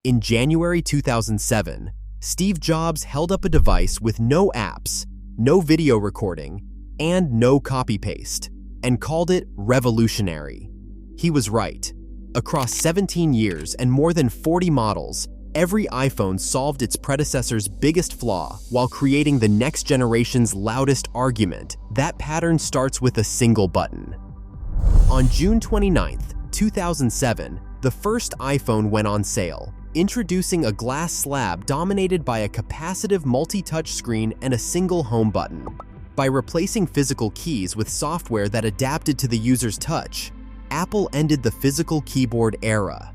In January 2007, Steve Jobs held up a device with no apps, no video recording, and no copy-paste, and called it revolutionary. He was right. Across 17 years and more than 40 models, every iPhone solved its predecessor's biggest flaw while creating the next generation's loudest argument. That pattern starts with a single button. On June 29, 2007, the first iPhone went on sale, introducing a glass slab dominated by a capacitive multi-touch screen and a single home button. By replacing physical keys with software that adapted to the user's touch, Apple ended the physical keyboard era.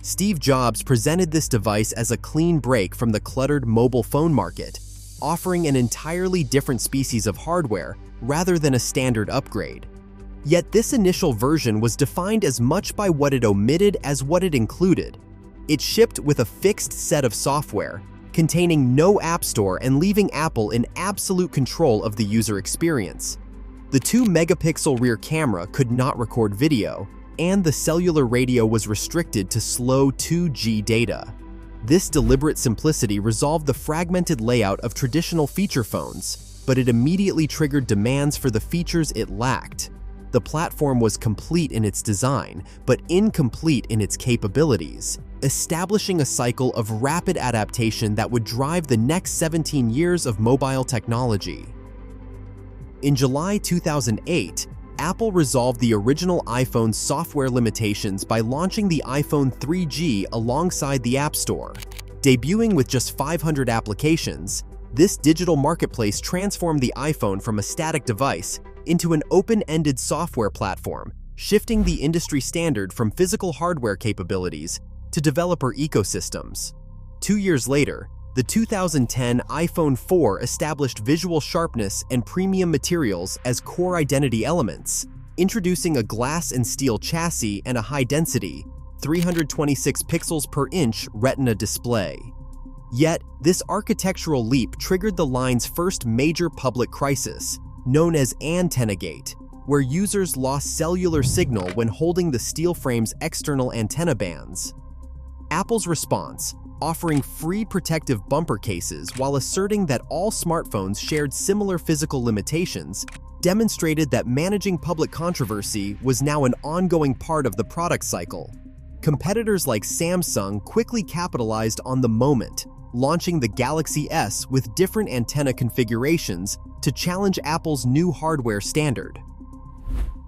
Steve Jobs presented this device as a clean break from the cluttered mobile phone market, offering an entirely different species of hardware rather than a standard upgrade. Yet this initial version was defined as much by what it omitted as what it included. It shipped with a fixed set of software, containing no app store and leaving Apple in absolute control of the user experience. The 2-megapixel rear camera could not record video, and the cellular radio was restricted to slow 2G data. This deliberate simplicity resolved the fragmented layout of traditional feature phones, but it immediately triggered demands for the features it lacked. The platform was complete in its design, but incomplete in its capabilities, establishing a cycle of rapid adaptation that would drive the next 17 years of mobile technology. In July 2008, Apple resolved the original iPhone's software limitations by launching the iPhone 3G alongside the App Store. Debuting with just 500 applications, this digital marketplace transformed the iPhone from a static device into an open-ended software platform, shifting the industry standard from physical hardware capabilities to developer ecosystems. 2 years later, the 2010 iPhone 4 established visual sharpness and premium materials as core identity elements, introducing a glass and steel chassis and a high-density, 326 pixels per inch Retina display. Yet, this architectural leap triggered the line's first major public crisis, known as Antennagate, where users lost cellular signal when holding the steel frame's external antenna bands. Apple's response, offering free protective bumper cases while asserting that all smartphones shared similar physical limitations, demonstrated that managing public controversy was now an ongoing part of the product cycle. Competitors like Samsung quickly capitalized on the moment, launching the Galaxy S with different antenna configurations to challenge Apple's new hardware standard.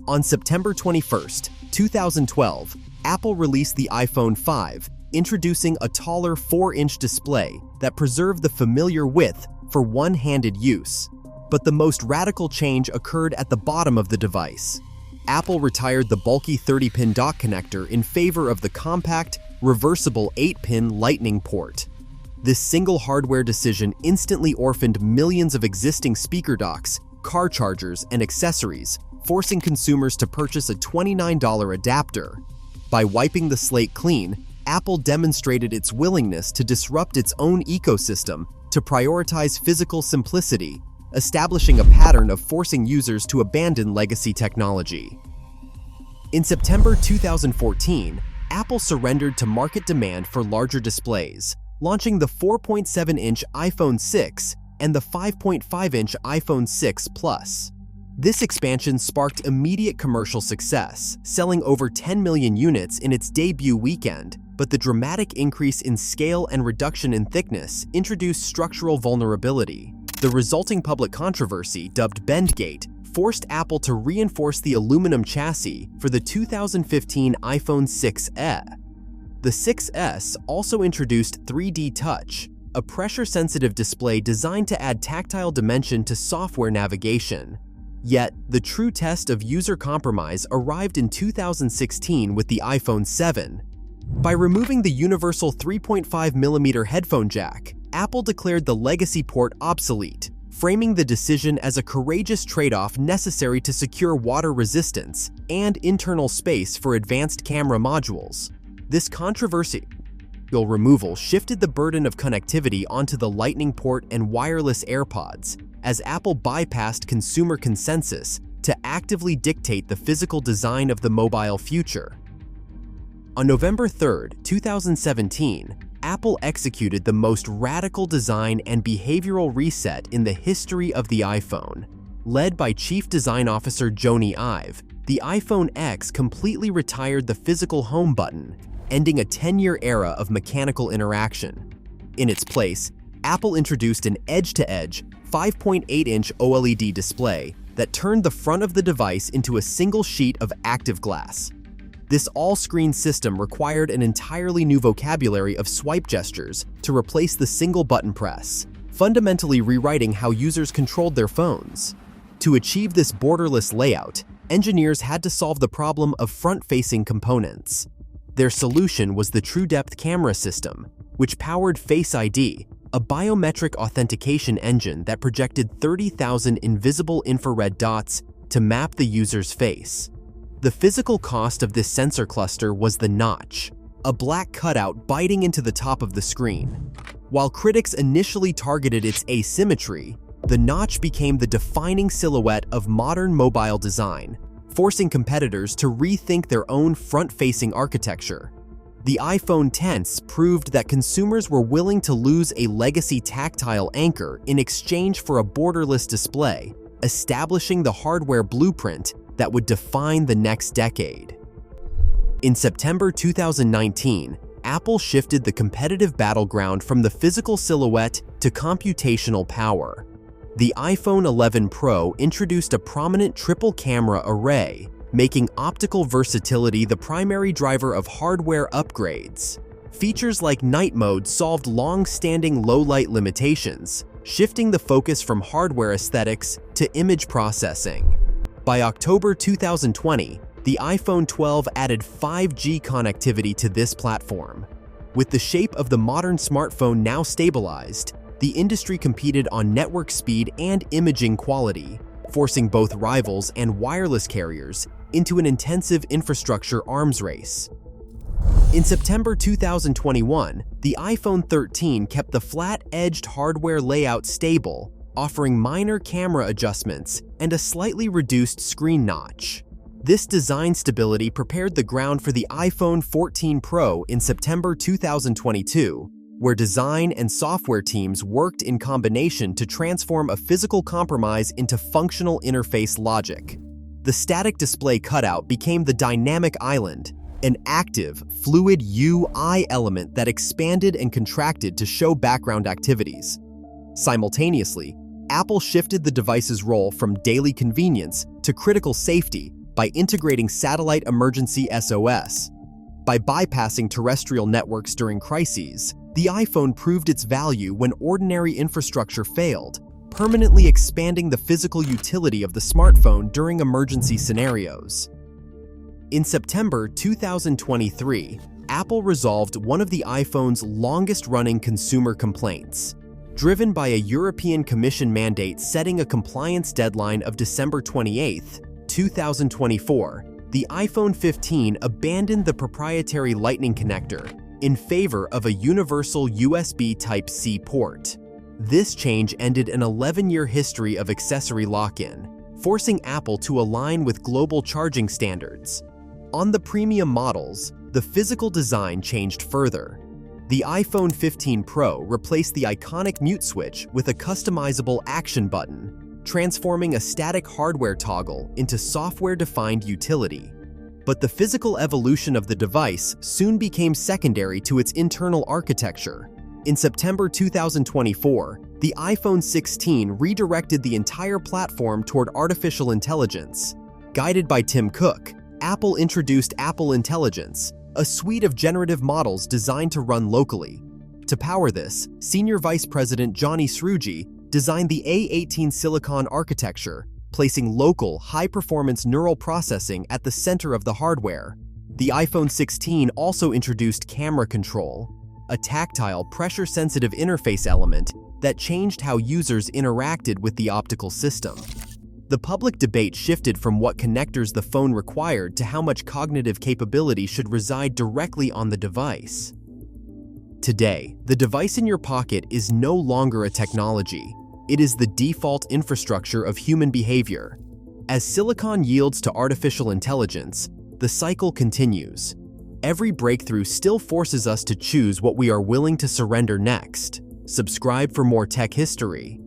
On September 21, 2012, Apple released the iPhone 5, introducing a taller 4-inch display that preserved the familiar width for one-handed use. But the most radical change occurred at the bottom of the device. Apple retired the bulky 30-pin dock connector in favor of the compact, reversible 8-pin Lightning port. This single hardware decision instantly orphaned millions of existing speaker docks, car chargers, and accessories, forcing consumers to purchase a $29 adapter. By wiping the slate clean, Apple demonstrated its willingness to disrupt its own ecosystem to prioritize physical simplicity, establishing a pattern of forcing users to abandon legacy technology. In September 2014, Apple surrendered to market demand for larger displays, launching the 4.7-inch iPhone 6 and the 5.5-inch iPhone 6 Plus. This expansion sparked immediate commercial success, selling over 10 million units in its debut weekend, but the dramatic increase in scale and reduction in thickness introduced structural vulnerability. The resulting public controversy, dubbed Bendgate, forced Apple to reinforce the aluminum chassis for the 2015 iPhone 6e. The 6S also introduced 3D Touch, a pressure-sensitive display designed to add tactile dimension to software navigation. Yet, the true test of user compromise arrived in 2016 with the iPhone 7. By removing the universal 3.5mm headphone jack, Apple declared the legacy port obsolete, framing the decision as a courageous trade-off necessary to secure water resistance and internal space for advanced camera modules. This controversial removal shifted the burden of connectivity onto the Lightning port and wireless AirPods, as Apple bypassed consumer consensus to actively dictate the physical design of the mobile future. On November 3, 2017, Apple executed the most radical design and behavioral reset in the history of the iPhone. Led by Chief Design Officer Jony Ive, the iPhone X completely retired the physical home button, ending a 10-year era of mechanical interaction. In its place, Apple introduced an edge-to-edge 5.8-inch OLED display that turned the front of the device into a single sheet of active glass. This all-screen system required an entirely new vocabulary of swipe gestures to replace the single button press, fundamentally rewriting how users controlled their phones. To achieve this borderless layout, engineers had to solve the problem of front-facing components. Their solution was the TrueDepth camera system, which powered Face ID, a biometric authentication engine that projected 30,000 invisible infrared dots to map the user's face. The physical cost of this sensor cluster was the notch, a black cutout biting into the top of the screen. While critics initially targeted its asymmetry, the notch became the defining silhouette of modern mobile design, forcing competitors to rethink their own front-facing architecture. The iPhone X proved that consumers were willing to lose a legacy tactile anchor in exchange for a borderless display, establishing the hardware blueprint that would define the next decade. In September 2019, Apple shifted the competitive battleground from the physical silhouette to computational power. The iPhone 11 Pro introduced a prominent triple-camera array, making optical versatility the primary driver of hardware upgrades. Features like night mode solved long-standing low-light limitations, shifting the focus from hardware aesthetics to image processing. By October 2020, the iPhone 12 added 5G connectivity to this platform. With the shape of the modern smartphone now stabilized, the industry competed on network speed and imaging quality, forcing both rivals and wireless carriers into an intensive infrastructure arms race. In September 2021, the iPhone 13 kept the flat-edged hardware layout stable, offering minor camera adjustments and a slightly reduced screen notch. This design stability prepared the ground for the iPhone 14 Pro in September 2022, where design and software teams worked in combination to transform a physical compromise into functional interface logic. The static display cutout became the dynamic island, an active, fluid UI element that expanded and contracted to show background activities. Simultaneously, Apple shifted the device's role from daily convenience to critical safety by integrating satellite emergency SOS. By bypassing terrestrial networks during crises, the iPhone proved its value when ordinary infrastructure failed, permanently expanding the physical utility of the smartphone during emergency scenarios. In September 2023, Apple resolved one of the iPhone's longest-running consumer complaints. Driven by a European Commission mandate setting a compliance deadline of December 28, 2024, the iPhone 15 abandoned the proprietary Lightning connector in favor of a universal USB Type-C port. This change ended an 11-year history of accessory lock-in, forcing Apple to align with global charging standards. On the premium models, the physical design changed further. The iPhone 15 Pro replaced the iconic mute switch with a customizable action button, transforming a static hardware toggle into software-defined utility. But the physical evolution of the device soon became secondary to its internal architecture. In September 2024, the iPhone 16 redirected the entire platform toward artificial intelligence. Guided by Tim Cook, Apple introduced Apple Intelligence, a suite of generative models designed to run locally. To power this, Senior Vice President Johnny Srouji designed the A18 Silicon architecture, placing local, high-performance neural processing at the center of the hardware. The iPhone 16 also introduced camera control, a tactile, pressure-sensitive interface element that changed how users interacted with the optical system. The public debate shifted from what connectors the phone required to how much cognitive capability should reside directly on the device. Today, the device in your pocket is no longer a technology. It is the default infrastructure of human behavior. As silicon yields to artificial intelligence, the cycle continues. every breakthrough still forces us to choose what we are willing to surrender next. Subscribe for more tech history.